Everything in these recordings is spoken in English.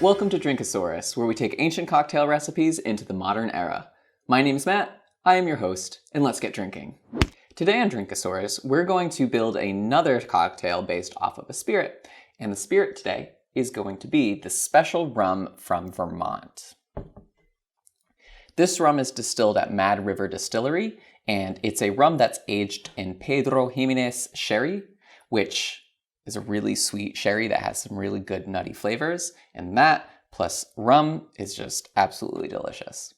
Welcome to Drinkosaurus, where we take ancient cocktail recipes into the modern era. My name's Matt, I am your host, and let's get drinking. Today on Drinkosaurus, we're going to build another cocktail based off of a spirit, and the spirit today is going to be the special rum from Vermont. This rum is distilled at Mad River Distillery, and it's a rum that's aged in Pedro Ximénez sherry, which is a really sweet sherry that has some really good nutty flavors, and that plus rum is just absolutely delicious.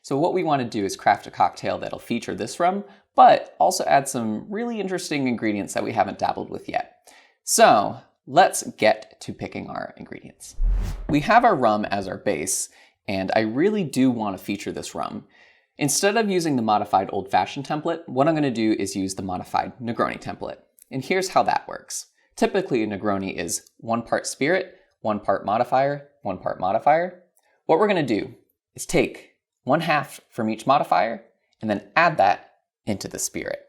So what we want to do is craft a cocktail that'll feature this rum, but also add some really interesting ingredients that we haven't dabbled with yet. So let's get to picking our ingredients. We have our rum as our base, and I really do want to feature this rum. Instead of using the modified old-fashioned template, what I'm going to do is use the modified Negroni template. And here's how that works. Typically, a Negroni is 1 part spirit, 1 part modifier, 1 part modifier. What we're going to do is take 1/2 from each modifier and then add that into the spirit,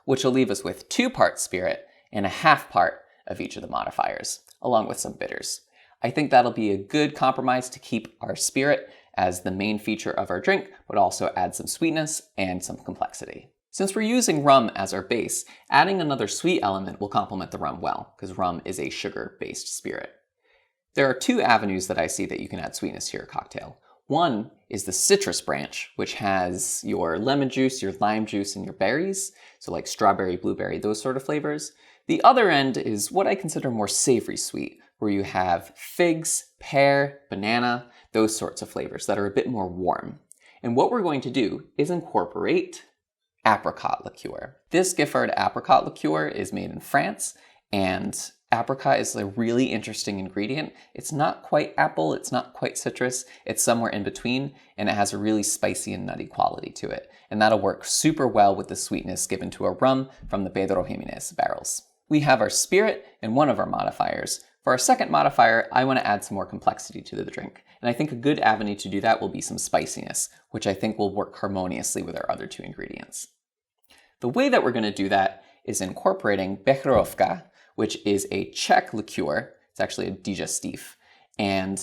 which will leave us with 2 parts spirit and 1/2 part of each of the modifiers, along with some bitters. I think that'll be a good compromise to keep our spirit as the main feature of our drink, but also add some sweetness and some complexity. Since we're using rum as our base, adding another sweet element will complement the rum well, because rum is a sugar-based spirit. There are 2 avenues that I see that you can add sweetness to your cocktail. One is the citrus branch, which has your lemon juice, your lime juice, and your berries, so like strawberry, blueberry, those sort of flavors. The other end is what I consider more savory sweet, where you have figs, pear, banana, those sorts of flavors that are a bit more warm. And what we're going to do is incorporate apricot liqueur. This Giffard apricot liqueur is made in France, and apricot is a really interesting ingredient. It's not quite apple, it's not quite citrus, it's somewhere in between, and it has a really spicy and nutty quality to it. And that'll work super well with the sweetness given to a rum from the Pedro Ximénez barrels. We have our spirit and one of our modifiers. For our second modifier, I want to add some more complexity to the drink. And I think a good avenue to do that will be some spiciness, which I think will work harmoniously with our other 2 ingredients. The way that we're going to do that is incorporating Becherovka, which is a Czech liqueur. It's actually a digestif. And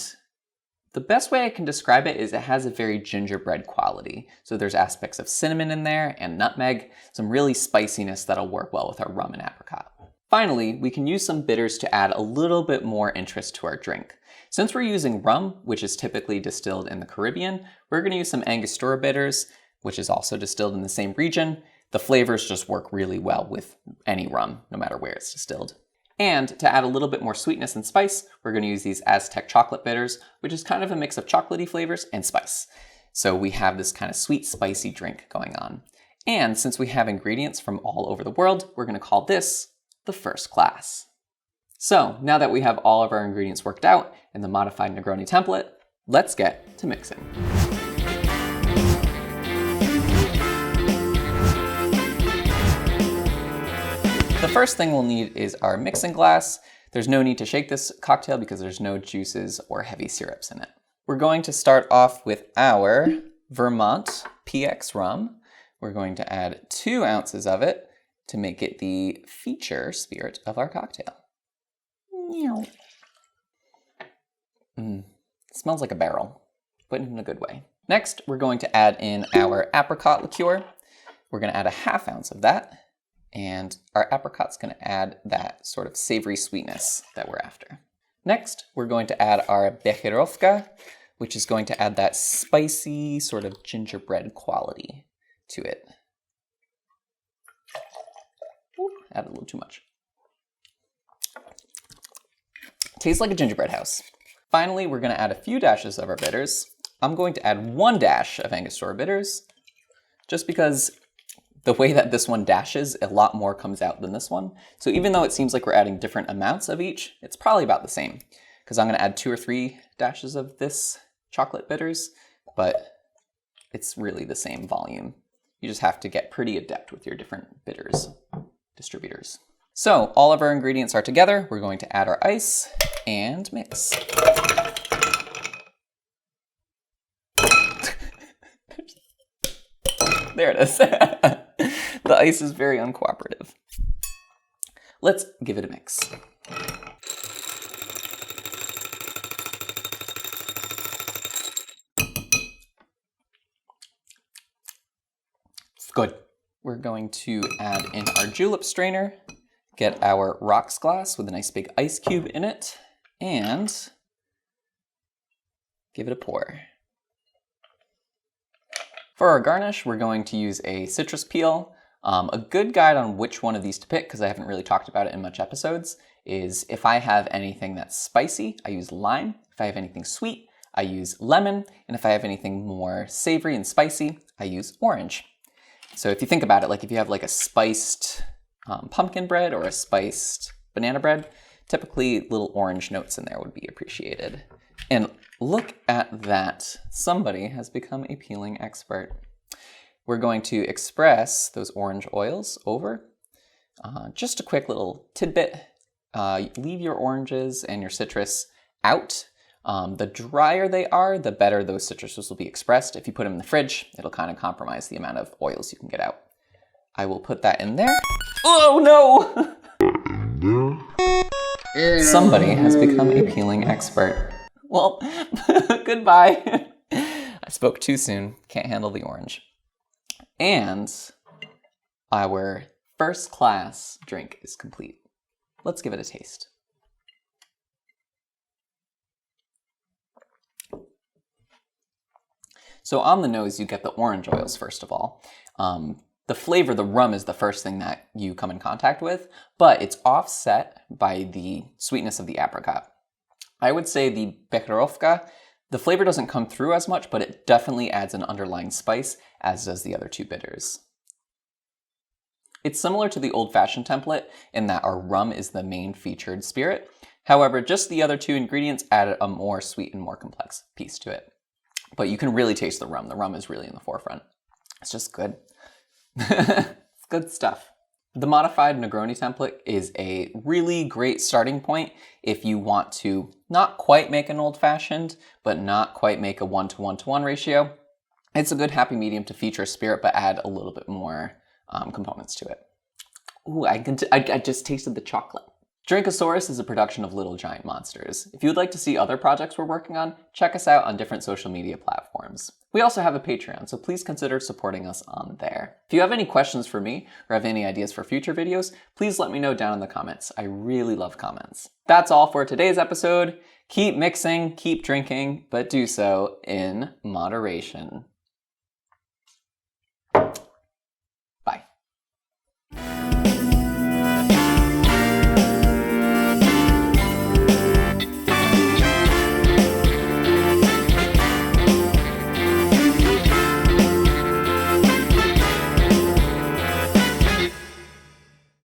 the best way I can describe it is it has a very gingerbread quality. So there's aspects of cinnamon in there and nutmeg, some really spiciness that'll work well with our rum and apricot. Finally, we can use some bitters to add a little bit more interest to our drink. Since we're using rum, which is typically distilled in the Caribbean, we're going to use some Angostura bitters, which is also distilled in the same region. The flavors just work really well with any rum, no matter where it's distilled. And to add a little bit more sweetness and spice, we're going to use these Aztec chocolate bitters, which is kind of a mix of chocolatey flavors and spice. So we have this kind of sweet, spicy drink going on. And since we have ingredients from all over the world, we're going to call this the first class. So now that we have all of our ingredients worked out in the modified Negroni template, let's get to mixing. The first thing we'll need is our mixing glass. There's no need to shake this cocktail because there's no juices or heavy syrups in it. We're going to start off with our Vermont PX Rum. We're going to add 2 ounces of it to make it the feature spirit of our cocktail. It smells like a barrel, but in a good way. Next, we're going to add in our apricot liqueur. We're going to add 1/2 ounce of that. And our apricot's going to add that sort of savory sweetness that we're after. Next, we're going to add our Becherovka, which is going to add that spicy sort of gingerbread quality to it. Ooh, add a little too much. Tastes like a gingerbread house. Finally, we're going to add a few dashes of our bitters. I'm going to add 1 dash of Angostura bitters, just because the way that this one dashes, a lot more comes out than this one. So even though it seems like we're adding different amounts of each, it's probably about the same. Because I'm going to add 2 or 3 dashes of this chocolate bitters, but it's really the same volume. You just have to get pretty adept with your different bitters distributors. So all of our ingredients are together. We're going to add our ice and mix. There it is. The ice is very uncooperative. Let's give it a mix. Good. We're going to add in our julep strainer, get our rocks glass with a nice big ice cube in it, and give it a pour. For our garnish, we're going to use a citrus peel. A good guide on which one of these to pick, because I haven't really talked about it in much episodes, is if I have anything that's spicy, I use lime. If I have anything sweet, I use lemon. And if I have anything more savory and spicy, I use orange. So if you think about it, like if you have like a spiced pumpkin bread or a spiced banana bread, typically little orange notes in there would be appreciated. And look at that. Somebody has become a peeling expert. We're going to express those orange oils over. Just a quick little tidbit. Leave your oranges and your citrus out. The drier they are, the better those citruses will be expressed. If you put them in the fridge, it'll kind of compromise the amount of oils you can get out. I will put that in there. Oh no! Somebody has become a peeling expert. Well, goodbye. I spoke too soon. Can't handle the orange. And our first class drink is complete. Let's give it a taste. So on the nose, you get the orange oils, first of all. The flavor, the rum, is the first thing that you come in contact with, but it's offset by the sweetness of the apricot. I would say the Becherovka, the flavor doesn't come through as much, but it definitely adds an underlying spice, as does the other two bitters. It's similar to the old-fashioned template in that our rum is the main featured spirit. However, just the other two ingredients add a more sweet and more complex piece to it. But you can really taste the rum. The rum is really in the forefront. It's just good. It's good stuff. The modified Negroni template is a really great starting point if you want to not quite make an old-fashioned, but not quite make a 1-to-1-to-1 ratio. It's a good happy medium to feature spirit, but add a little bit more components to it. Ooh, I just tasted the chocolate. Drinkosaurus is a production of Little Giant Monsters. If you would like to see other projects we're working on, check us out on different social media platforms. We also have a Patreon, so please consider supporting us on there. If you have any questions for me or have any ideas for future videos, please let me know down in the comments. I really love comments. That's all for today's episode. Keep mixing, keep drinking, but do so in moderation.